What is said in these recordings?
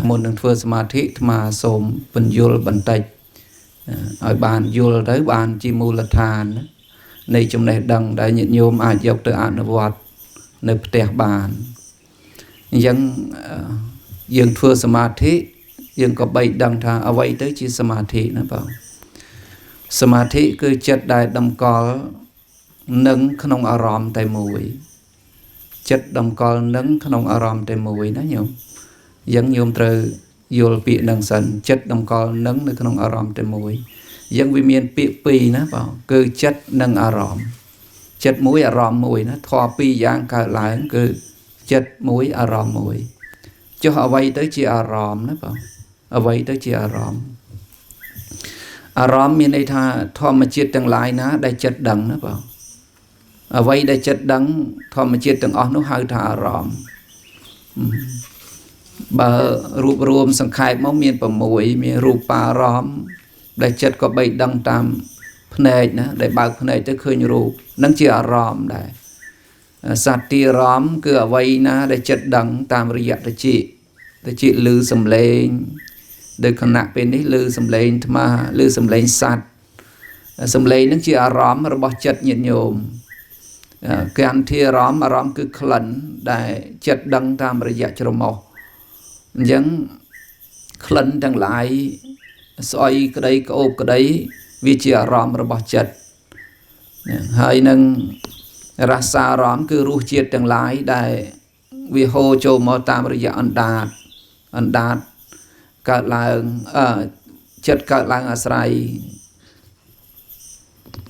មុននឹងធ្វើសមាធិអាត្មាសូមបញ្យល់បន្តិចឲ្យបានយល់ទៅបានជាមូលដ្ឋាននៃចំណេះដឹងដែលញាតិញោមអាចយកទៅអនុវត្តនៅផ្ទះបានអញ្ចឹងយើងធ្វើសមាធិយើងក៏បីដឹងថាអ្វីទៅជាសមាធិណាបងសមាធិគឺចិត្តដែលតម្កល់នឹងក្នុងអារម្មណ៍តែមួយចិត្តតម្កល់នឹងក្នុងអារម្មណ៍តែមួយណាញោមអញ្ចឹងញោមត្រូវយល់ពាក្យនឹងសិនចិត្តតម្កល់នឹងនៅក្នុងអារម្មណ៍តែមួយអញ្ចឹងវាមានពាក្យពីរណាបងគឺចិត្តនិងអារម្មណ៍ចិត្តមួយអារម្មណ៍មួយណាធម៌ពីរយ៉ាងកើតឡើងគឺចិត្តមួយអារម្មណ៍មួយចុះអ្វីទៅជាអារម្មណ៍ណាបងអ្វីទៅជាអារម្មណ៍អារម្មណ៍មានន័យថាធម្មជាតិទាំងឡាយណាដែលចិត្តដឹងណាបងអ្វីដែលចិត្តដឹងធម្មជាតិទាំងអស់នោះហៅថាអារម្មណ៍បើរូបរួមសង្ខេបមកមាន6មានរូបារម្មណ៍ដែលចិត្តក៏បីដឹងតាមភ្នែកណាដែលបើកភ្នែកទៅឃើញរូបនឹងជាអារម្មណ៍ដែរសត្វទីអារម្មណ៍គឺអ្វីណាដែលចិត្តដឹងតាមរយៈតិចឮសំឡេងដោយខណៈពេលនេះឮសំឡេងអាត្មាឮសំឡេងសត្វសំឡេងនឹងជាអារម្មណ៍របស់ចិត្តញាតិញោមគន្ធាអារម្មណ៍គឺក្លិនដែលចិត្តដឹងតាមរយៈច្រមុះអញ្ចឹងក្លិនទាំងឡាយស្អុយក្តីក្អូបក្តីវាជាអារម្មណ៍របស់ចិត្តហើយនឹងរសាអារម្មណ៍គឺរសជាតិទាំងឡាយដែលវាហូរចូលមកតាមរយៈអណ្ដាតកើតឡើងចិត្តកើតឡើងអាស្រ័យ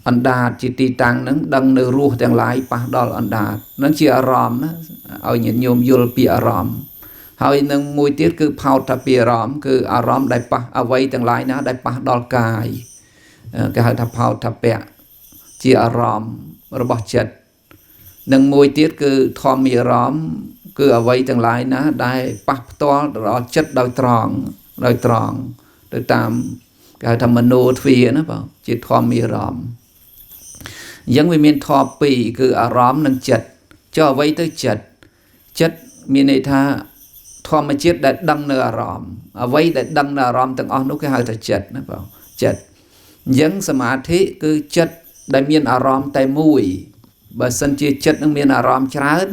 អណ្ដាតជាទីតាំងនឹងដឹងនៅរសទាំងឡាយប៉ះដល់អណ្ដាតនឹងជាអារម្មណ៍ណាឲ្យញាតិញោមយល់ពីអារម្មណ៍ហើយនឹងមួយទៀតគឺផោតពីអារម្មណ៍គឺអារម្មណ៍ដែលប៉ះអ្វីទាំងឡាយណាដែលប៉ះដល់កាយគេហៅថាផោតពៈជាអារម្មណ៍របស់ចិត្តនឹងមួយទៀតគឺធម្មអារម្មណ៍គឺអ្វីទាំងឡាយណាដែលប៉ះផ្ទាល់ដល់ចិត្តដោយត្រង់ទៅតាមគេហៅថាមโนទ្វាណាបងជាធម្មអារម្មណ៍អញ្ចឹងវាមានធម៌ពីរគឺអារម្មណ៍និងចិត្តចុះអ្វីទៅចិត្តមានន័យថាធម្មជាតិដែលដឹងនៅអារម្មណ៍អ្វីដែលដឹងនៅអារម្មណ៍ទាំងអស់នោះគេហៅថាចិត្តណាបងចិត្តអញ្ចឹងសមាធិគឺចិត្តដែលមានអារម្មណ៍តែមួយបើសិនជាចិត្តនឹងមានអារម្មណ៍ច្រើន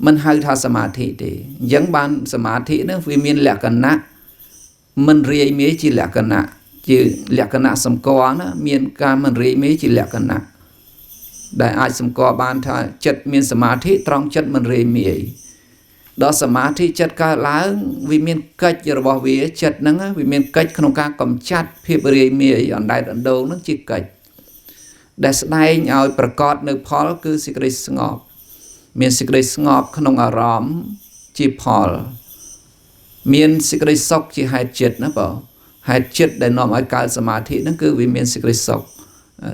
មិនហៅថាសមាធិទេអញ្ចឹងបានសមាធិនោះវាមានលក្ខណៈមិនរាយមាយជាលក្ខណៈសម្គាល់ណាមានការមិនរាយមាយជាលក្ខណៈដែលអាចសម្គាល់បានថាចិត្តមានសមាធិត្រង់ចិត្តមិនរាយមាយដល់សមាធិចិត្តកើតឡើងវាមានកិច្ចរបស់វាចិត្តហ្នឹងវាមានកិច្ចក្នុងការកម្ចាត់ភាពរាយមាយអណ្ដែតអណ្ដូងហ្នឹងជាកិច្ចដែលស្ដែងឲ្យប្រកបនៅផលគឺសេចក្តីស្ងប់មានសេចក្តីស្ងប់ក្នុងអារម្មណ៍ជាផលមានសេចក្តីសុខជាហេតុចិត្តណាបងហេតុចិត្តដែលនាំឲ្យកើតសមាធិហ្នឹងគឺវាមានសេចក្តីសុខ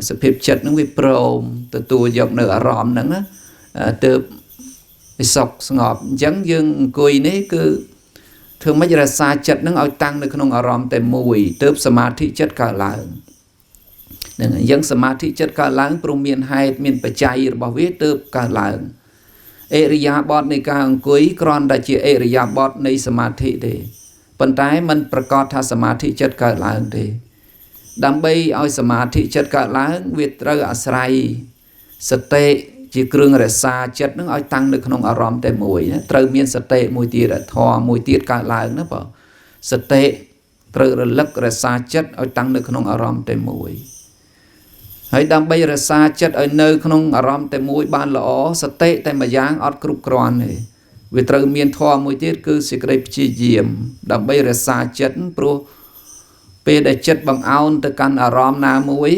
សភាពចិត្តហ្នឹងវាព្រមទទួលយកនៅអារម្មណ៍ហ្នឹងណាទើបវាសុខស្ងប់អញ្ចឹងយើងអង្គុយនេះគឺធ្វើម៉េចរក្សាចិត្តហ្នឹងឲ្យតាំងនៅក្នុងអារម្មណ៍តែមួយទើបសមាធិចិត្តកើតឡើងហ្នឹងអញ្ចឹងសមាធិចិត្តកើតឡើងព្រមមានហេតុមានបច្ច័យរបស់វាទើបកើតឡើងអិរិយាបថនៃការអង្គុយគ្រាន់តែជាអិរិយាបថនៃសមាធិទេប៉ុន្តែมันប្រកាសថាសមាធិចិត្តកើតឡើងទេដើម្បីឲ្យសមាធិចិត្តកើតឡើងវាត្រូវអាស្រ័យសតិជាគ្រឿងរក្សាចិត្តនឹងឲ្យតាំងនៅក្នុងអារម្មណ៍តែមួយណាត្រូវមានសតិមួយទៀតធម៌មួយទៀតកើតឡើងណាបងសតិត្រូវរលឹករក្សាចិត្តឲ្យតាំងនៅក្នុងអារម្មណ៍តែមួយហើយដើម្បីរក្សាចិត្តឲ្យនៅក្នុងអារម្មណ៍តែមួយបានល្អសតិតែមួយយ៉ាងអត់គ្រប់គ្រាន់ទេវាត្រូវមានធម៌មួយទៀតគឺសេចក្តីព្យាយាមដើម្បីរក្សាចិត្តព្រោះពេលដែលចិត្តបង្អោនទៅកាន់អារម្មណ៍ណាមួយ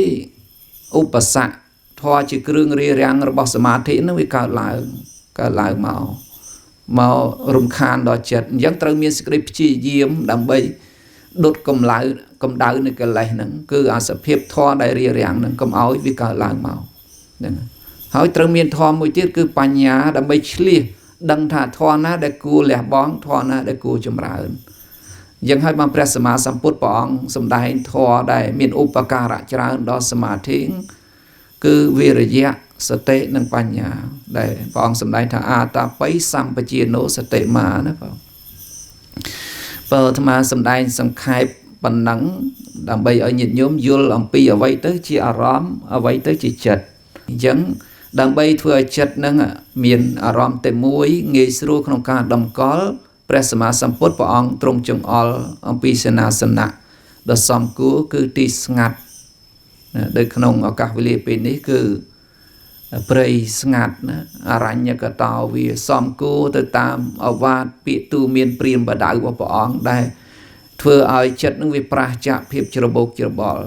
ឧបសគ្គធម៌ជាគ្រឿងរារាំងរបស់សមាធិនឹងវាកើតឡើងមករំខានដល់ចិត្តអញ្ចឹងត្រូវមានសេចក្តីព្យាយាមដើម្បីដុតកម្ដៅនៃកិលេសហ្នឹងគឺអាសភាពធម៌ដែលរារាំងហ្នឹងកុំឲ្យវាកើតឡើងមកហ្នឹងហើយត្រូវមានធម៌មួយទៀតគឺបញ្ញាដើម្បីឆ្លៀសដឹងថាធម៌ណាដែលគួរលះបង់ធម៌ណាដែលគួរចម្រើនអញ្ចឹងហើយបានព្រះសម្មាសម្ពុទ្ធព្រះអង្គសម្ដែងធម៌ដែលមានឧបការៈច្រើនដល់សមាធិគឺវិរិយៈសតិនិងបញ្ញាដែលព្រះអង្គសម្ដែងថាអាតាបិសម្បជាណោសតិមាណាបង បើអាត្មាសំដែងសង្ខេបប៉ុណ្ណឹងដើម្បីឲ្យញាតិញោមយល់អំពីអ្វីទៅជាអារម្មណ៍អ្វីទៅជាចិត្តអញ្ចឹងដើម្បីធ្វើឲ្យចិត្តនឹងមានអារម្មណ៍តែមួយងាយស្រួលក្នុងការតម្កល់ព្រះសម្មាសម្ពុទ្ធព្រះអង្គទ្រង់ចង្អុលអំពីសេនាសនៈដ៏សមគួរគឺទីស្ងាត់ដោយក្នុងឱកាសវេលាពេលនេះគឺព្រៃស្ងាត់ណាអរញ្ញកតោវាសមគួរទៅតាមអវាទពាក្យទូមានព្រាមបដៅរបស់ព្រះអង្គដែលធ្វើឲ្យចិត្តនឹងវាប្រះចាកភាពច្របូកច្របល់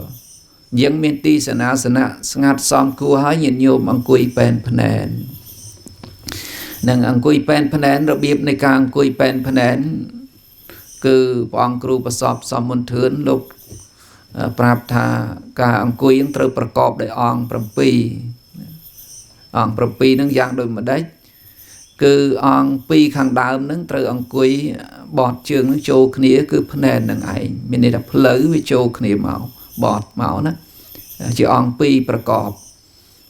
យើងមានទីសេនាសនៈស្ងាត់សមគួរហើយញាតិញោមអង្គុយពេនភ្នែននឹងអង្គុយពេនភ្នែនរបៀបនៃការអង្គុយពេនភ្នែនគឺព្រះអង្គគ្រូប្រសពសមមន្ទឿនលោកប្រាប់ថាការអង្គុយនឹងត្រូវប្រកបដោយអង្គ7អង្គ7នឹងយ៉ាងដូចម្ដេចគឺអង្គ2ខាងដើមនឹងត្រូវអង្គុយបត់ជើងនឹងចូលគ្នាគឺភ្នែននឹងឯងមានន័យថាផ្លូវវាចូលគ្នាមកបត់មកណាជាអង្គ2ប្រកប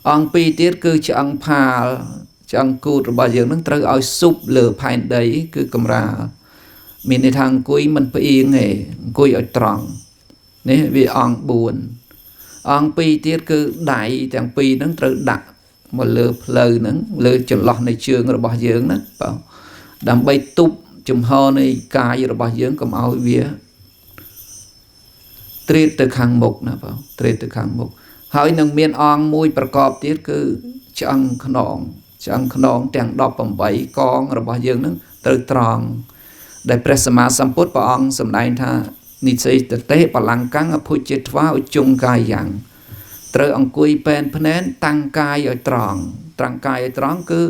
អង្គ2ទៀតគឺឆ្អឹងផាលឆ្អឹងគូតរបស់យើងនឹងត្រូវឲ្យស៊ុបលើផែនដីគឺកម្រាលមានន័យថាអង្គុយមិនផ្អៀងទេអង្គុយឲ្យត្រង់នេះវាអង្គ4អង្គ2ទៀតគឺដៃទាំងពីរហ្នឹងត្រូវដាក់មកលើផ្លូវហ្នឹងលើចន្លោះនៃជើងរបស់យើងណាបងដើម្បីទប់ជំហរនៃកាយរបស់យើងកុំឲ្យវាត្រៀតទៅខាងមុខណាបងត្រៀតទៅខាងមុខហើយនឹងមានអង្គមួយប្រកបទៀតគឺឆ្អឹងខ្នងទាំង18កងរបស់យើងហ្នឹងត្រូវត្រង់ដែលព្រះសម្មាសម្ពុទ្ធព្រះអង្គសម្ដែងថានិសេតតេបលង្កាំងអភុជិត្វាឧជុងកាយយ៉ាងត្រូវអង្គុយពេនភ្នែនតាំងកាយឲ្យត្រង់កាយឲ្យត្រង់គឺ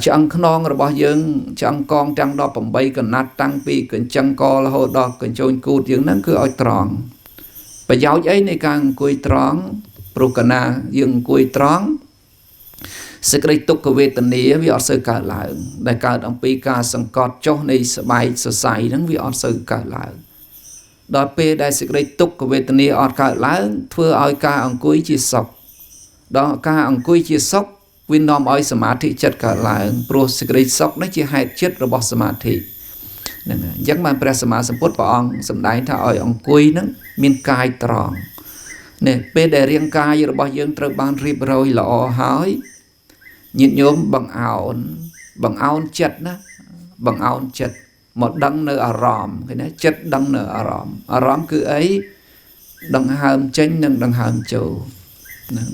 ឆ្អឹងខ្នងរបស់យើងឆ្អឹងកងទាំង18កណាត់តាំងពីកញ្ចឹងករហូតដល់កញ្ចូនគូតយើងហ្នឹងគឺឲ្យត្រង់ប្រយោជន៍អីនៃការអង្គុយត្រង់ព្រោះកាលណាយើងអង្គុយត្រង់សេចក្តីទុក្ខវេទនាវាអត់សូវកើតឡើងដែលកើតអំពីការសង្កត់ចុះនៃស្បែកសរសៃហ្នឹងវាអត់សូវកើតឡើងដល់ពេលដែលសេចក្តីទុក្ខវេទនាអត់កើតឡើងធ្វើឲ្យការអង្គុយជាសុខដល់ការអង្គុយជាសុខវានាំឲ្យសមាធិចិត្តកើតឡើងព្រោះសេចក្តីសុខនេះជាហេតុចិត្តរបស់សមាធិហ្នឹងហើយអញ្ចឹងបានព្រះសម្មាសម្ពុទ្ធព្រះអង្គសម្ដែងថាឲ្យអង្គុយហ្នឹងមានកាយត្រង់នេះពេលដែលរាងកាយរបស់យើងត្រូវបានរៀបរយល្អហើយញាតិញោមបង្អោនចិត្តណាបង្អោនចិត្តមកដឹងនៅអារម្មណ៍ឃើញទេចិត្តដឹងនៅអារម្មណ៍គឺអីដង្ហើមចេញនិងដង្ហើមចូល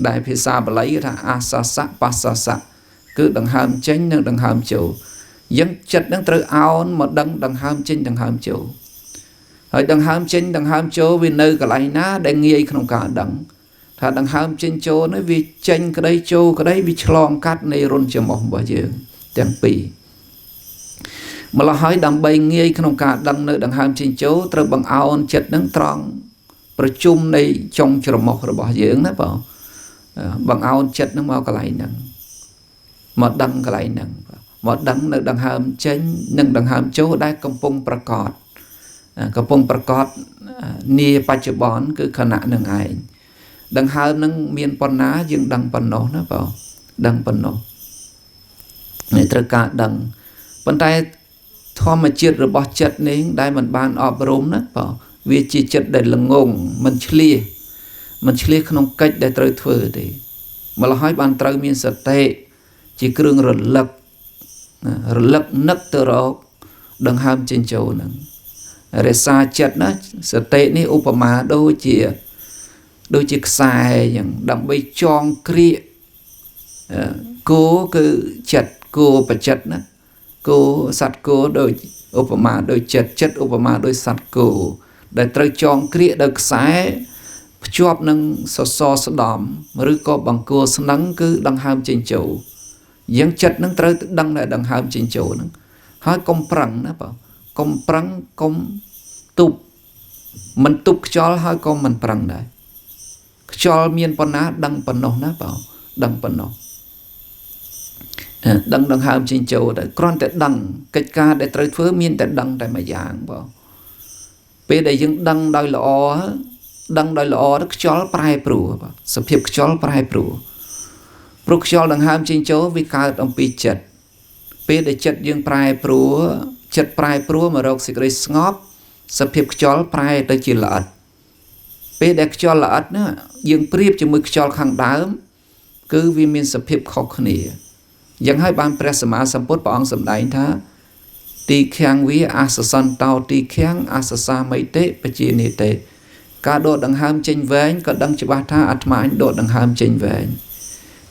ដែលភាសាបាលីគេថាអាសាសៈបស្សាសៈគឺដង្ហើមចេញនិងដង្ហើមចូលយើងចិត្តនឹងត្រូវអោនមកដឹងដង្ហើមចេញដង្ហើមចូលហើយដង្ហើមចេញដង្ហើមចូលវានៅកន្លែងណាដែលងាយក្នុងការដឹងថាដង្ហើមចេញចូលនេះវាចេញក្តីចូលក្តីវាឆ្លងកាត់នៃរុនច្រមុះរបស់យើងទាំងពីរម្ល៉េះហើយដើម្បីងាយក្នុងការដឹងនៅដង្ហើមចេញចូលត្រូវបង្អោនចិត្តនឹងត្រង់ប្រជុំនៃចុងច្រមុះរបស់យើងណាបងបង្អោនចិត្តនឹងមកកន្លែងហ្នឹងមកដឹងកន្លែងហ្នឹងមកដឹងនៅដង្ហើមចេញនិងដង្ហើមចូលដែលកំពុងប្រកបនាបច្ចុប្បន្នគឺខណៈនឹងឯងដង្ហើមនឹងមានប៉ុណ្ណាយើងដឹងប៉ុណ្ណោះណាបងដឹងប៉ុណ្ណោះនេះត្រូវការដឹងប៉ុន្តែធម្មជាតិរបស់ចិត្តនេះដែលมันបានអប់រំណាបងវាជាចិត្តដែលល្ងងមិនឆ្លៀសក្នុងកិច្ចដែលត្រូវធ្វើទេម្ល៉េះហើយបានត្រូវមានសតិជាគ្រឿងរលឹកនឹកទៅរកដង្ហើមចេញចូលហ្នឹងរក្សាចិត្តណាសតិនេះឧបមាដូចជាខ្សែអញ្ចឹងដើម្បីចងគ្រាកគោគឺចិត្តគោបចិត្តណាគោសត្វគោដូចឧបមាដូចចិត្តឧបមាដូចសត្វគោដែលត្រូវចងគ្រាកដោយខ្សែភ្ជាប់នឹងសសរស្ដំឬក៏បង្គោលស្នឹងគឺដង្ហើមចេញចូលយើងចិត្តនឹងត្រូវដឹងតែដង្ហើមចេញចូលហ្នឹងហើយកុំប្រឹងណាបងកុំប្រឹងកុំទប់មិនទប់ខ្យល់ហើយក៏មិនប្រឹងដែរខ្យល់មានប៉ុណ្ណាដឹងប៉ុណ្ណោះណាបងដឹងប៉ុណ្ណោះដឹងដង្ហើមចេញចូលតែគ្រាន់តែដឹងកិច្ចការដែលត្រូវធ្វើមានតែដឹងតែមួយយ៉ាងបងពេលដែលយើងដឹងដោយល្អទៅខ្យល់ប្រែប្រួលបងសភាពខ្យល់ប្រែប្រួលព្រោះខ្យល់ដង្ហើមចេញចូលវាកើតអំពីចិត្តពេលដែលចិត្តយើងប្រែប្រួល ចិត្តប្រែប្រួលមករកសេចក្តីស្ងប់សភាពខ្យល់ប្រែទៅជាល្អិតពេលដែលខ្យល់ល្អិតណាយើងប្រៀបជាមួយខ្យល់ខាងដើមគឺវាមានសភាពខុសគ្នាយ៉ាងហើយបានព្រះសម្មាសម្ពុទ្ធព្រះអង្គសម្ដែងថាទីខាងវាអសសន្តោទីខាងអសសាមិតេបជានិតេការដកដង្ហើមចេញវែងក៏ដឹងច្បាស់ថាអាត្មាអញដកដង្ហើមចេញវែង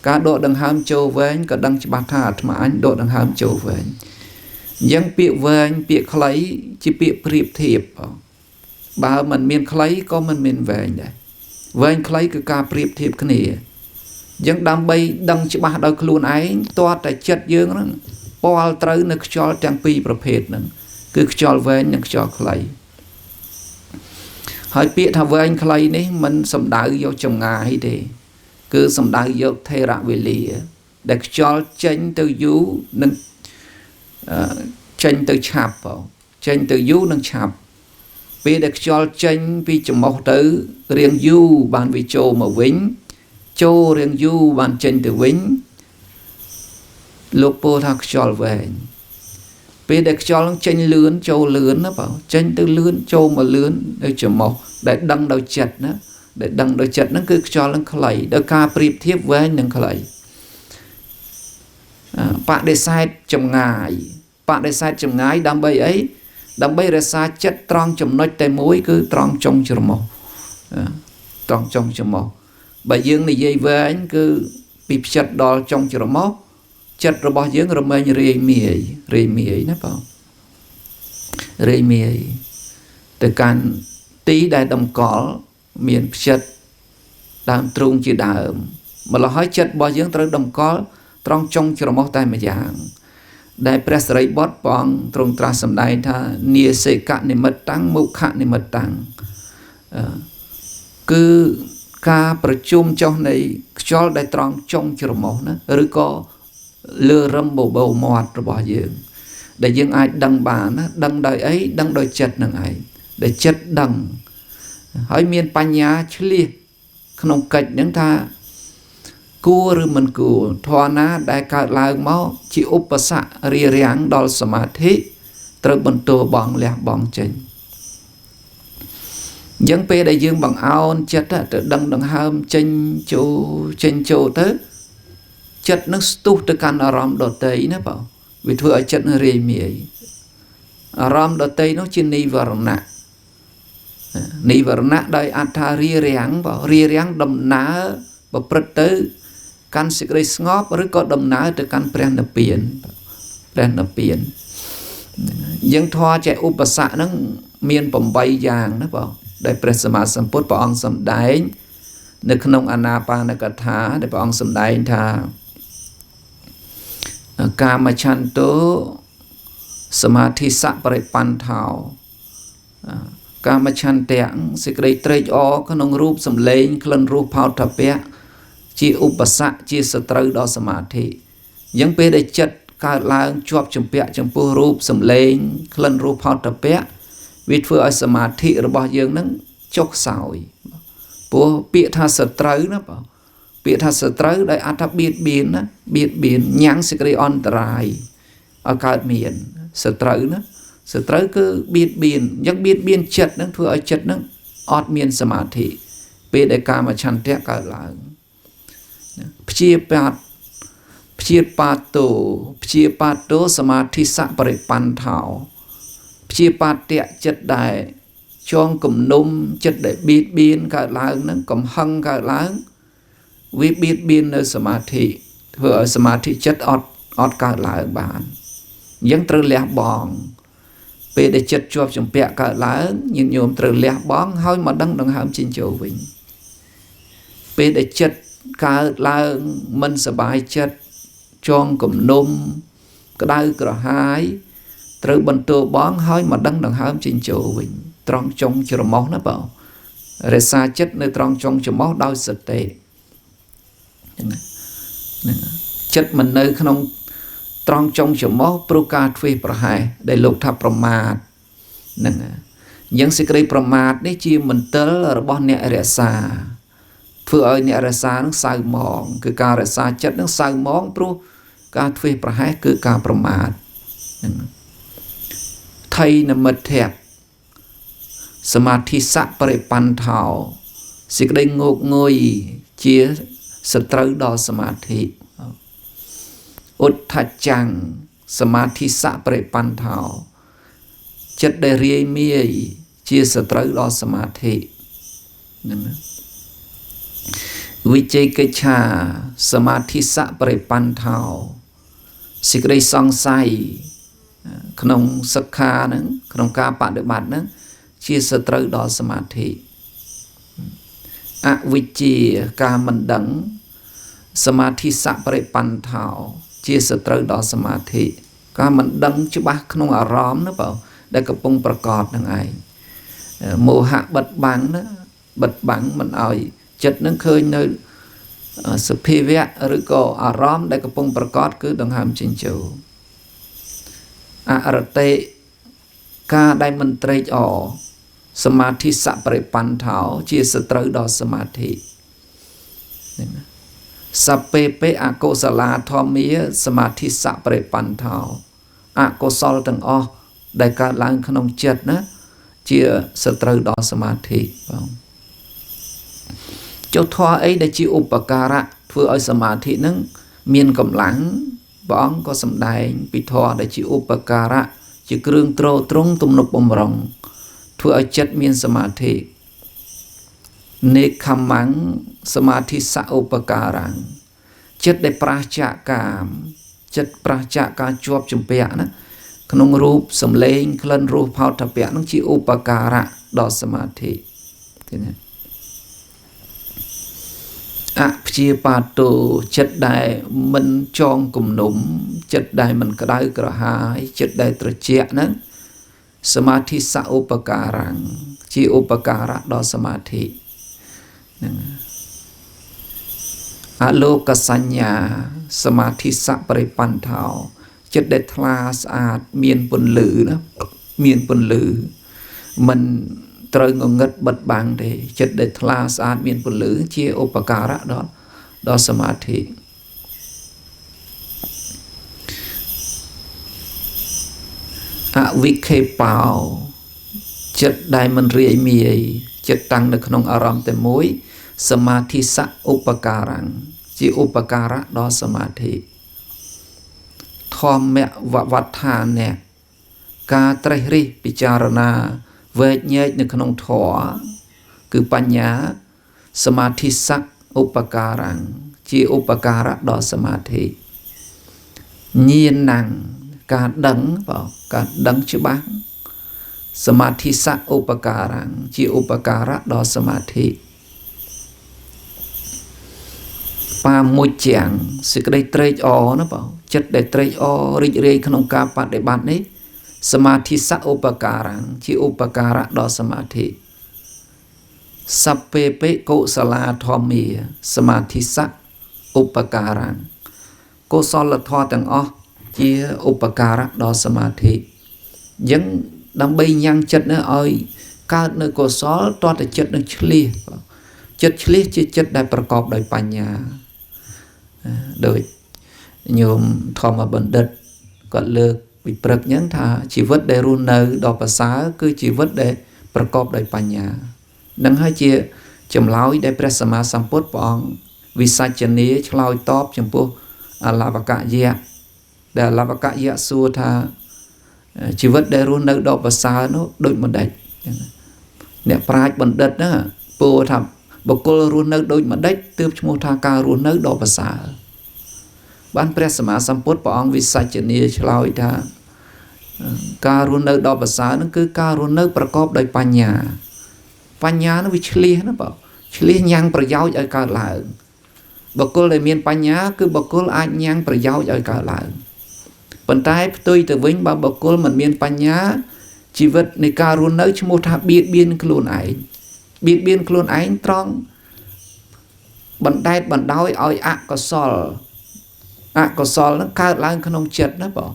ការដកដង្ហើមចូលវែងក៏ដឹងច្បាស់ថាអាត្មាអញដកដង្ហើមចូលវែងអញ្ចឹងពាក្យវែងពាក្យខ្លីជាពាក្យប្រៀបធៀបបើมันមានខ្លីក៏มันមានវែងដែរវែងខ្លីគឺការប្រៀបធៀបគ្នាអញ្ចឹងដើម្បីដឹងច្បាស់ដោយខ្លួនឯងទាល់តែចិត្តយើងហ្នឹងពាល់ត្រូវនៅខ្យល់ទាំងពីរប្រភេទហ្នឹងគឺខ្យល់វែងនិងខ្យល់ខ្លីហើយពាក្យថាវែងខ្លីនេះមិនសំដៅយកចម្ងាយទេគឺសំដៅយកថេរវេលាដែលខ្យល់ចេញទៅយូរនិងចេញទៅឆាប់ចេញទៅយូរនិងឆាប់ពេលដែលខ្យល់ចេញពីច្រមុះទៅរៀងយូរបានវាចូលមកវិញចូលរៀងយូរបានចេញទៅវិញលោកពោលថាខ្យល់វែងពេលដែលខ្យល់នឹងចេញលឿនចូលលឿនណាបងចេញទៅលឿនចូលមកលឿននៅច្រមុះដែលដឹងដោយចិត្តណាដែលដឹងដោយចិត្តហ្នឹងគឺខ្យល់នឹងខ្លីដោយការប្រៀបធៀបវែងនិងខ្លីបដិសេធចម្ងាយបដិសេធចម្ងាយដើម្បីអីដើម្បីរក្សាចិត្តត្រង់ចំណុចតែមួយគឺត្រង់ចុងច្រមុះត្រង់ចុងច្រមុះបើយើងនិយាយវែងគឺពីផ្ចិតដល់ចុងច្រមុះចិត្តរបស់យើងរមែងរាយមាយណាបងរាយមាយទៅកាន់ទីដែលតម្កល់មានផ្ចិតដើមទ្រូងជាដើមម្ល៉េះហើយចិត្តរបស់យើងត្រូវតម្កល់ត្រង់ចុងច្រមុះតែម្យ៉ាងដែលព្រះសិរីបុត្រព្រះអង្គទ្រង់ត្រាស់សម្ដែងថានាសិកនិមិត្តតាំងមុខនិមិត្តតាំងគឺការប្រជុំចុះនៃខ្យល់ដែលត្រង់ចុងច្រមុះណាឬក៏លើរឹមបបោមាត់របស់យើងដែលយើងអាចដឹងបានណាដឹងដោយអីដឹងដោយចិត្តនឹងឯងដែលចិត្តដឹងហើយមានបញ្ញាឆ្លៀសក្នុងកិច្ចហ្នឹងថាគួរឬមិនគួរធម៌ណាដែលកើតឡើងមកជាឧបសគ្គរារាំងដល់សមាធិត្រូវបន្ទោបងលះបង់ចេញអញ្ចឹងពេលដែលយើងបង្អោនចិត្តទៅដឹងដង្ហើមចេញចូលទៅចិត្តនឹងស្ទុះទៅកាន់អារម្មណ៍ដតីណាបងវាធ្វើឲ្យចិត្តនឹងរាយមាយអារម្មណ៍ដតីនោះជានិវរណៈដោយអត្ថារារាំងបងរារាំងដំណើរប្រព្រឹត្តទៅកាន់សេចក្តីស្ងប់ឬក៏ដំណើរទៅកាន់ព្រះនិព្វានយើងធម៌ចេះឧបសគ្គហ្នឹងមាន8យ៉ាងណាបងដែលព្រះសម្មាសម្ពុទ្ធព្រះអង្គសម្ដែងនៅក្នុងអានាបានកថាដែលព្រះអង្គសម្ដែងថាកាមច្ឆន្ទោសមាធិសៈបរិបន្ថោកាមច្ឆន្ទៈសេចក្តីត្រេកអរក្នុងរូបសម្លេងក្លិនរសផោថពៈជាឧបសគ្គជាសត្រូវដល់សមាធិអញ្ចឹងពេលដែលចិត្តកើតឡើងជាប់ជំពាក់ចំពោះរូបសម្លេងក្លិនរសផោថពៈវាធ្វើឲ្យសមាធិរបស់យើងនឹងចុះខ្សោយព្រោះពាក្យថាសត្រូវណាបងពាក្យថាសត្រូវដោយអត្ថបៀតបៀនណាបៀតបៀនញ៉ាំងសេចក្តីអន្តរាយឲ្យកើតមានសត្រូវណាសត្រូវគឺបៀតបៀនអញ្ចឹងបៀតបៀនចិត្តនឹងធ្វើឲ្យចិត្តនឹងអត់មានសមាធិពេលដែលកាមច្ឆន្ទៈកើតឡើងព្យាបាទោសមាធិសៈបរិបន្ថោព្យាបាទៈចិត្តដែលចងគំនុំចិត្តដែលបៀតបៀនកើតឡើងហ្នឹងកំហឹងកើតឡើងវាបៀតបៀននៅសមាធិធ្វើឲ្យសមាធិចិត្តអត់កើតឡើងបានអញ្ចឹងត្រូវលះបង់ពេលដែលចិត្តជាប់ជំពាក់កើតឡើងញាតិញោមត្រូវលះបង់ហើយមកដឹងដង្ហើមចេញចូលវិញពេលដែលចិត្តកើតឡើងមិនសบายចិត្តចងគំនុំក្តៅក្រហាយត្រូវបន្ទោបងហើយមកដឹងដង្ហើមចេញចូលវិញត្រង់ចុងច្រមុះណាបងរក្សាចិត្តនៅត្រង់ចុងច្រមុះដោយសតិហ្នឹងចិត្តមិននៅក្នុងត្រង់ចុងច្រមុះព្រោះការធ្វេសប្រហែសដែលលោកថាប្រមាទហ្នឹងអញ្ចឹងសេចក្តីប្រមាទនេះជាមន្ទិលរបស់អ្នករក្សាធ្វើឲ្យអ្នករក្សានឹងសៅហ្មងគឺការរក្សាចិត្តនឹងសៅហ្មងព្រោះការធ្វេសប្រហែសគឺការប្រមាទហ្នឹង ថៃនមិទ្ធៈសមាធិសៈបរិបន្ថោសេចក្តីងោកងុយជាសត្រូវដល់សមាធិឧទ្ធចាំងសមាធិសៈបរិបន្ថោចិត្តដែលរាយមាយជាសត្រូវដល់សមាធិហ្នឹងណាវិជ័យកិច្ឆាសមាធិសៈបរិបន្ថោសេចក្តីសង្ស័យក្នុងសិក្ខាហ្នឹងក្នុងការបដិបត្តិហ្នឹងជាសត្រូវដល់សមាធិអវិជ្ជាការមិនដឹងសមាធិសៈបរិបន្ថោជាសត្រូវដល់សមាធិការមិនដឹងច្បាស់ក្នុងអារម្មណ៍ណាបើដែលកំពុងប្រកបនឹងឯងមោហៈបិទបាំងណាបិទបាំងមិនឲ្យចិត្តនឹងឃើញនៅសភាវៈឬក៏អារម្មណ៍ដែលកំពុងប្រកបគឺដង្ហើមចេញចូលអរតេការដែលមិនត្រេកអរសមាធិសៈបរិបន្ថោជាសត្រូវដល់សមាធិហ្នឹងណាសពេពេអកុសលាធម្មាសមាធិសៈបរិបន្ថោអកុសលទាំងអស់ដែលកើតឡើងក្នុងចិត្តណាជាសត្រូវដល់សមាធិបងចុះធម៌អីដែលជាឧបការៈធ្វើឲ្យសមាធិនឹងមានកម្លាំងព្រះអង្គក៏សម្ដែងពីធម៌ដែលជាឧបការៈជាគ្រឿងទ្រទ្រង់ទំនុកបំរុងធ្វើឲ្យចិត្តមានសមាធិនេខមੰសមាធិសឧបការៈចិត្តដែលប្រះចាកកាមចិត្តប្រះចាកការជាប់ជំពាក់ណាក្នុងរូបសម្លេងក្លិនរសផោតភៈនឹងជាឧបការៈដល់សមាធិឃើញទេអព្យាបាទោចិត្តដែលមិនចងគំនុំចិត្តដែលមិនក្តៅក្រហាយចិត្តដែលត្រជាក់ហ្នឹងសមាធិសឧបការៈជាឧបការៈដល់សមាធិហ្នឹងអលោកសញ្ញាសមាធិសបរិបន្ថោចិត្តដែលថ្លាស្អាតមានពន្លឺណាមានពន្លឺមិនត្រូវងងឹតបិទបាំងទេចិត្តដែលថ្លាស្អាតមានពន្លឺជាឧបការៈដល់សមាធិអវិខេបោចិត្តដែលមិនរាយមាយចិត្តតាំងនៅក្នុងអារម្មណ៍តែមួយសមាធិសឧបការៈជាឧបការៈដល់សមាធិធម្មវវដ្ឋានៈការត្រេះរិះពិចារណាវែកញែកនៅក្នុងធម៌គឺបញ្ញាសមាធិសឧបការៈជាឧបការៈដល់សមាធិញាណังការដឹងបងការដឹងច្បាស់សមាធិសឧបការៈជាឧបការៈដល់សមាធិបាមុច្ចាំងសេចក្តីត្រេកអរណាបងចិត្តដែលត្រេកអររីករាយក្នុងការបដិបត្តិនេះសមាធិសឧបការៈជាឧបការៈដល់សមាធិសពេពេកុសលាធម្មាសមាធិសឧបការៈកុសលធម៌ទាំងអស់ជាឧបការៈដល់សមាធិអញ្ចឹងដើម្បីញ៉ាំងចិត្តនេះឲ្យកើតនៅកុសលតតែចិត្តនឹងឆ្លៀសចិត្តឆ្លៀសជាចិត្តដែលប្រកបដោយបញ្ញាដោយញោមធម្មបណ្ឌិតគាត់លើកពីព្រឹកអញ្ចឹងថាជីវិតដែលរស់នៅដ៏ប្រសើរគឺជីវិតដែលប្រកបដោយបញ្ញានឹងហើយជាចម្លើយដែលព្រះសម្មាសម្ពុទ្ធព្រះអង្គវិសច្ចនាឆ្លើយតបចំពោះអលវកយៈដែលអលវកយៈសួរថាជីវិតដែលរស់នៅដ៏ប្រសើរនោះដូចម្ដេចអ្នកប្រាជ្ញបណ្ឌិតណាពោលថាបុគ្គលរស់នៅដូចម្ដេចទើបឈ្មោះថាការរស់នៅដ៏ប្រសើរបានព្រះសម្មាសម្ពុទ្ធព្រះអង្គវិសច្ចនាឆ្លើយថាការរស់នៅដ៏ប្រសើរនោះគឺការរស់នៅប្រកបដោយបញ្ញានោះវាឆ្លៀសណាបងឆ្លៀសញ៉ាំងប្រយោជន៍ឲ្យកើតឡើងបុគ្គលដែលមានបញ្ញាគឺបុគ្គលអាចញ៉ាំងប្រយោជន៍ឲ្យកើតឡើងប៉ុន្តែផ្ទុយទៅវិញបើបុគ្គលមិនមានបញ្ញាជីវិតនៃការរស់នៅឈ្មោះថាបៀតបៀនខ្លួនឯងបៀតបៀនខ្លួនឯងត្រង់បណ្ដែតបណ្ដោយឲ្យអកុសលនឹងកើតឡើងក្នុងចិត្តណាបង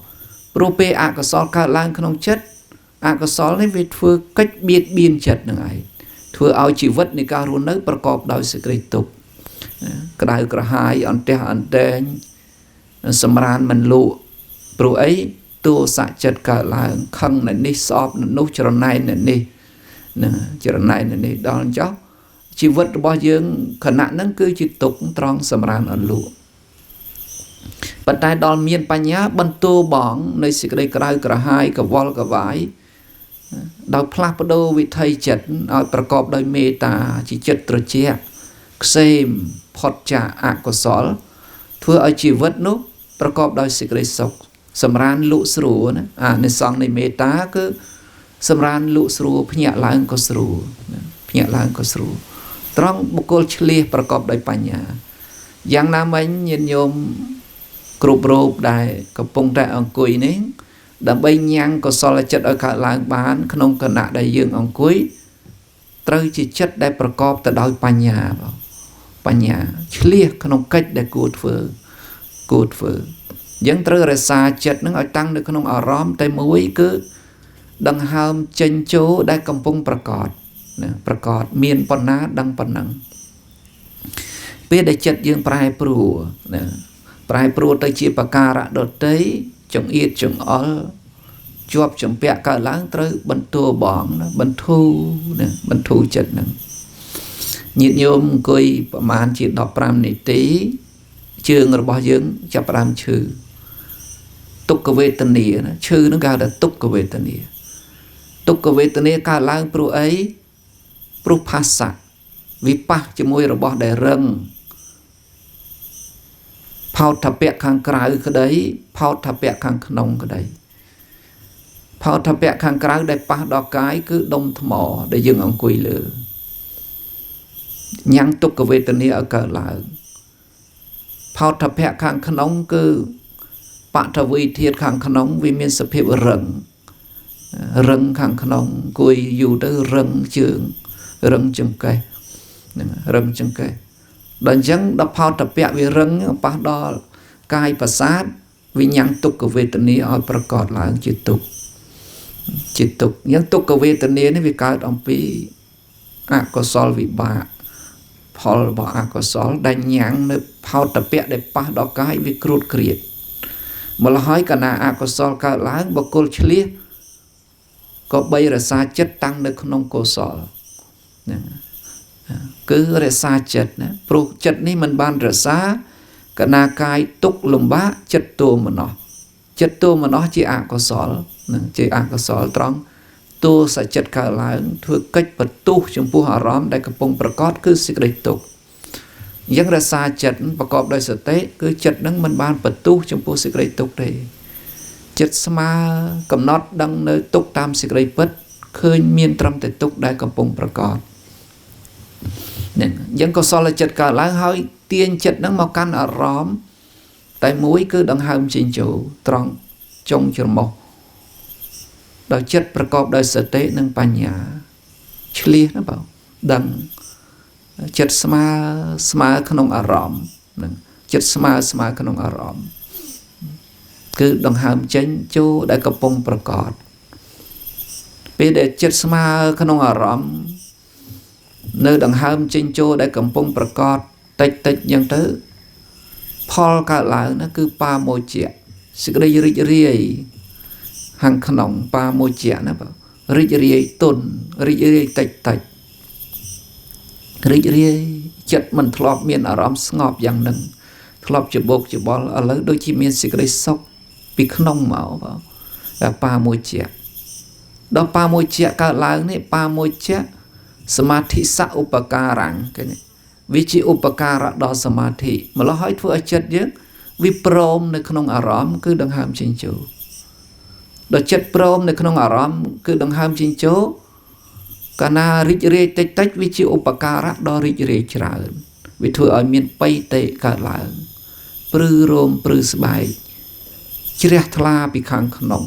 ព្រោះពេលអកុសលកើតឡើងក្នុងចិត្តអកុសលនេះវាធ្វើកិច្ចបៀតបៀនចិត្តនឹងឯងធ្វើឲ្យជីវិតនៃការរស់នៅប្រកបដោយសេចក្តីទុក្ខក្តៅក្រហាយអន្ទះអន្តែងសម្រានមិនលក់ព្រោះអី tua sạ chật cả là khăn này ní sọp nút cho này ní cho này ní đó cháu chỉ vật bao dương khả năng nó cứ chỉ tục trong sầm ran ở lụaปัจจัยดอลเมียนปัญญาบรรทุบองในสิ่งใดกระไรกระหายกับวอลกับไหวดาวพลาดประดูวิธีจัดเอาประกอบโดยเมตตาจิตตรเจียเซมพอดจ่าอักษรเพื่อเอาชีวิตนุประกอบโดยสิ่งใดสุขสำราญลุสรูนะในซองในเมตตาคือสำราญลุสรูพญาล้างก็สรูพญาล้างก็สรูตรองบุคคลเฉลี่ยประกอบโดยปัญญาอย่างน้ำมันยินยมกรุบรูปได้กับปงแต่องคุยนี้ดับใบยังก็สละจัดเอาขาล้างบ้านขนมขณะได้ยืงองคุยตรึจิตจัดได้ประกอบแต่โดยปัญญาเฉลี่ยขนมกัดได้กูดเฟือยังตรึรักษาจัดนึงเอาตั้งในขนมอารมณ์แต่มวยคือดังหามเจนโจได้กำปงประกอบเมียนปนาดังปนังเพื่อได้จัดยืงปลายปลัวปลายปลัวตะจีปการะดดเตยจงเอียดจงอ้อจวบจงเปียกล้างตรึบรรทุบองบรรทุจัดนึงnhiệt nhôm coiประมาณ chỉ đọc pram này tí chương rồi bao nhiêu chập pram chữ tục cái về tân địa chữ nó cao là tục cái về tân địa cả lang pro ấy pro phasa vipa chỉ môi rồi bao để rừng phao thập bẹ khang cài cái đấy phao thập bẹ khang nông cái đấy phao thập bẹ khang cài để pa đo cái cứ đông thmỏ để dừng ông quỳ lừa nhang tục cái về tân địa ở cờ lạiพอทับแพะข้างขนมคือปะทวีเทียดข้างขนมวิมีสภาพรังข้างขนมกุยอยู่ด้วยรังจึงไกดังจังดับพอทับแพะวิรังปะดอกายประสาทวิญญาณตุกเวทนีเอาประกอบหลังจิตตุกยังตุกเวทนีนี่วิการอัมพีอากสอลวิบาพอบอกอากสอลได้ยังในพาวตะเปียได้ปะดอกไก่วิกรุดเกลียดมาละห้อยกันนาอากสอลการล้างบกลเฉลี่ยก็ใบรักษาจัดตั้งในขนมโกสอลคือรักษาจัดนะปลุกจัดนี่มันบานรักษากันนากายตุกลมบ้าจัดตัวมันเนาะจีอากสอลจีอากสอลตรองตัวสัจจการล้างเพื่อกัดประตูชมพูหารอมได้กระปงประกอบคือสิกระตุกยังรักษาจัดประกอบโดยสเตคือจัดนั้นมันบานประตูชมพูสิกระตุกได้จัดสมากำหนดดังในตุกตามสิกระปัดเคยมีนตรำแต่ตุกได้กระปงประกอบเนี่ยยังก็สอนจัดการล้างให้เตียนจัดนั้นมากันอารมณ์แต่มวยคือดังหามจิงจูตรองจงจมกโดยจัดประกอบโดยสตินั่งปัญญาเฉลี่ยนะเปล่าดังจัดสมาขนมอารมณ์จัดสมาขนมอารมณ์คือดังหามเจนจูได้กระปงประกอบเป็นเด็กจัดสมาขนมอารมณ์เนื้อดังหามเจนจูได้กระปงประกอบติดยังตื้อพอการหลังนั่นคือปาโมเจสิกระยิริเรียหังขนมปาโมเจนะเปล่าริเรียตุนริเรียติดริเรียจัดมันทลอบเมียนอารมณ์สงบอย่างหนึ่งทลอบจะบกจะบอลอะไรโดยที่เมียนสิกระซอกปีขนมเหมาเปล่าแต่ปาโมเจดอกปาโมเจการหลังนี่ปาโมเจสมาธิสัอุปการังกันนี่วิจิอุปการะดอสมาธิมาละห้อยทั่วจัดเยอะวิปรมในขนมอารมณ์คือดังหามจิงโจดอกจัดปรมในขนมอารมณ์คือดังหามจิงโจกานาริจเรติดวิจิอุปการะดอริจเรจราวิทั่วเอาเมียนไปเตะกาหลังปรือโรมปรือสบายเจริญทลาปีขังขนม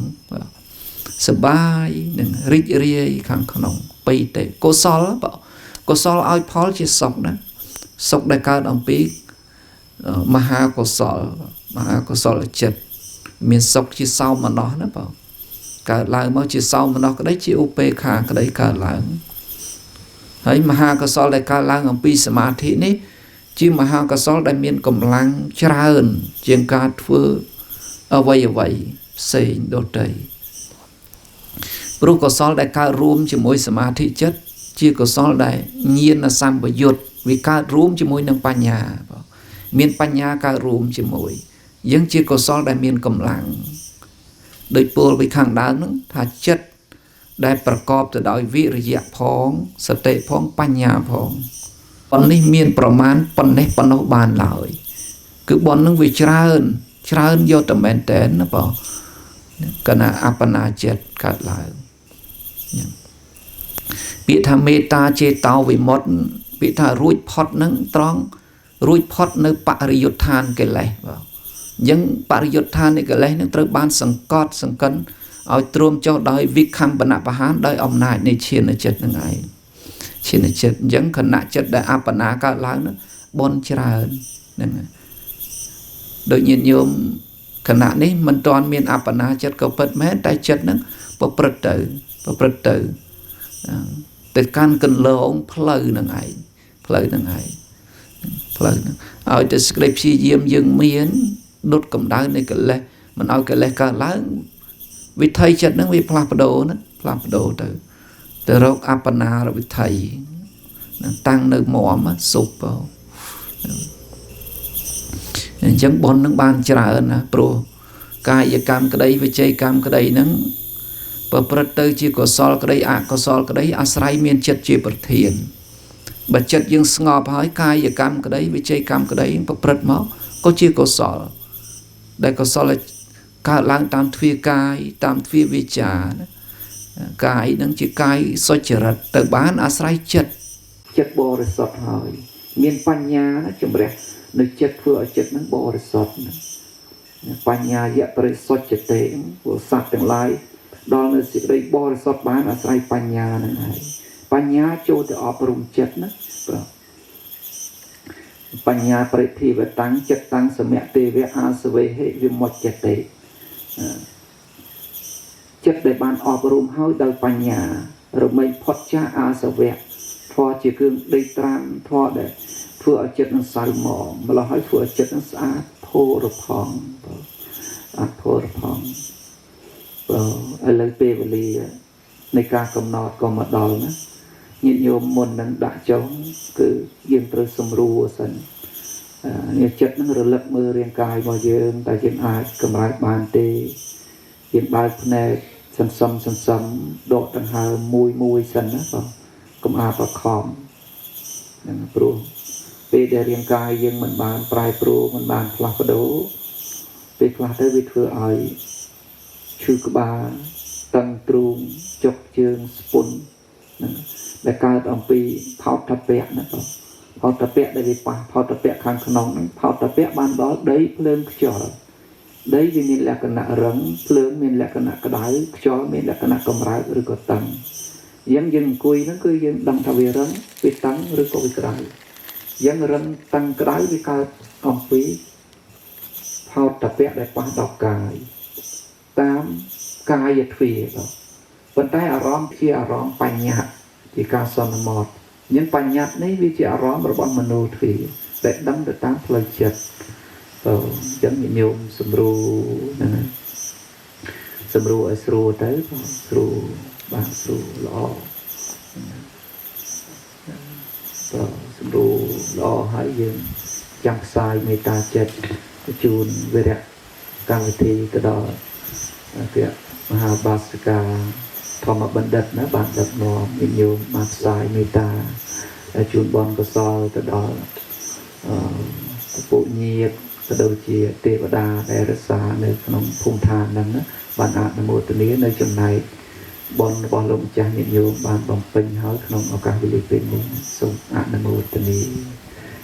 สบายหนึ่งริจเรขังขนมไปเตะโกซอลเปล่าโกซอลเอาพอลจะสกนะสกได้การอัมพีมหาโกศลจัดมีสกที่เศร้ามันน้อนะเปล่าการหลังมาที่เศร้ามันน้อก็ได้ที่อุเปขาก็ได้การหลังให้มหาโกศลได้การหลังอัมพีสมาธินี้ที่มหาโกศลได้มีกำลังเจริญเจียงการฟื้นเอาไว้ សេងដទៃព្រោះកុសលដែលកើតរួមជាមួយសមាធិចិត្តជាកុសលដែលញាណសម្បយុត្តវាកើតរួមជាមួយនឹងបញ្ញាមានបញ្ញាកើតរួមជាមួយយើងជាកុសលដែលមានកម្លាំងដោយពោលពីខាងដើមហ្នឹងថាចិត្តដែលប្រកបទៅដោយវិរិយៈផងសតិផងបញ្ញាផងប៉ុននេះមានប្រមាណប៉ុណ្ណេះប៉ុណ្ណោះបានឡើយគឺប៉ុនហ្នឹងវាច្រើនយកតែមែនតែនណាបងកណាអបណាចិត្តកើតឡើងពាក្យថាមេត្តាចេតោវិមុតតិពាក្យថារួចផុតហ្នឹងត្រង់រួចផុតនៅបរិយុទ្ធានកិលេសបងអញ្ចឹងបរិយុទ្ធាននៃកិលេសហ្នឹងត្រូវបានសង្កត់សង្កិនឲ្យទ្រាំចុះដោយវិខំបនបហានដោយអំណាចនៃឈានចិត្តនឹងឯងឈានចិត្តអញ្ចឹងខណៈចិត្តដែលអបណាកើតឡើងនោះបនច្រើនហ្នឹងដូចញាតិញោមខណៈនេះមិនទាន់មានអបណាចិត្តក៏ពិតមែនតែចិត្តហ្នឹងប្រព្រឹត្តទៅកាន់កន្លងផ្លូវនឹងឯងផ្លូវហ្នឹងឲ្យតែសេចក្តីព្យាយាមយើងមានដុតកម្ដៅនៃកិលេសមិនឲ្យកិលេសកើតឡើងវិថីចិត្តហ្នឹងវាផ្លាស់ប្ដូរទៅរកអបណារវិថីតាំងនៅមមសុបអញ្ចឹងបុណ្យនឹងបានច្រើនណាព្រោះកាយកម្មក្តីវិច័យកម្មក្តីហ្នឹងប្រព្រឹត្តទៅជាកុសលក្តីអកុសលក្តីអាស្រ័យមានចិត្តជាប្រធានបើចិត្តយើងស្ងប់ហើយកាយកម្មក្តីវិច័យកម្មក្តីប្រព្រឹត្តមកក៏ជាកុសលដែលកុសលកើតឡើងតាមទ្វាកាយតាមទ្វាវិជ្ជាកាយនឹងជាកាយសុចរិតទៅបានអាស្រ័យចិត្តបរិសុទ្ធហើយមានបញ្ញាជំរះនៅចិត្តធ្វើឲ្យចិត្តនឹងបរិសុទ្ធបញ្ញាយៈបរិសុទ្ធចិត្តទេព្រោះសត្វទាំងឡាយដល់នៅសេចក្តីបរិសុទ្ធបានអាស្រ័យបញ្ញានឹងហើយបញ្ញាចូលទៅអប់រំចិត្តណាបាទបញ្ញាបរិភិវតាំងចិត្តតាំងសមៈទេវៈអាសវេហិវិមុចតេចិត្តដែលបានអប់រំហើយដោយបញ្ញារមែងផុតចាកអាសវៈធម៌ជាគ្រឿងដេកត្រាំធម៌ដែលធ្វើឲ្យចិត្តនឹងសៅហ្មងម្ល៉េះហើយធ្វើឲ្យចិត្តនឹងស្អាតផូរផង់ផូរផង់ឥឡូវពេលវេលានៃការកំណត់ក៏មកដល់ណាញាតិញោមមុននឹងដាក់ចុងគឺយើងត្រូវសម្រួលសិននេះចិត្តនឹងរលឹកមើលរាងកាយរបស់យើងតែយើងអាចកម្រើកបានទេយើងបើកភ្នែកសន្សំដកដង្ហើមមួយសិនណាបងកុំអាប្រខំហ្នឹងព្រោះពេលដែលរាងកាយយើងមិនបានប្រែប្រួលមិនបានផ្លាស់ប្ដូរពេលខ្លះទៅវាធ្វើឲ្យឈឺក្បាលតឹងទ្រូងចុកជើងស្ពុនហ្នឹងដែលកើតអំពីផោតពៈណាបងផោតពៈដែលវាប៉ះផោតពៈខាងក្នុងហ្នឹងផោតពៈបានដល់ដីភ្លើងខ្យល់ដីវាមានលក្ខណៈរឹងភ្លើងមានលក្ខណៈក្តៅខ្យល់មានលក្ខណៈកម្រើកឬក៏តឹងយើងអង្គុយហ្នឹងគឺយើងដឹងថាវារឹងវាតឹងឬក៏វាក្តៅយើងរឹងតឹងក្តៅវាកើតអំពីផោតពៈដែលប៉ះដល់កាយតាមកាយទ្វារប៉ុន្តែអារម្មណ៍ជាអារម្មណ៍បញ្ញត្តិជាការសន្មតញ៉ឹងបញ្ញត្តិនេះវាជាអារម្មណ៍របស់មโนទ្វារដែលដឹងទៅតាមផ្លូវចិត្តអញ្ចឹងញោមសម្រួលហ្នឹងសម្រួលឲ្យស្រួលទៅស្រួលបានស្រួលល្អសម្រួលល្អហើយយើងចាំផ្សាយមេត្តាចិត្តជូនវិរៈកម្មវិធីទៅដល់ព្រះមហាបាសិកាធម្មបណ្ឌិតណាបានដឹកនាំញោមបានផ្សាយមេត្តាជូនបុណ្យកុសលទៅដល់ពុញាតក៏ដូចជាទេវតាដែលរក្សានៅក្នុងភូមិឋានហ្នឹងបានអនុមោទនានៅចំណែកបុណ្យរបស់លោកម្ចាស់ញាតិញោមបានបំពេញហើយក្នុងឱកាសវេលាពេលនេះសូមអនុមោទនា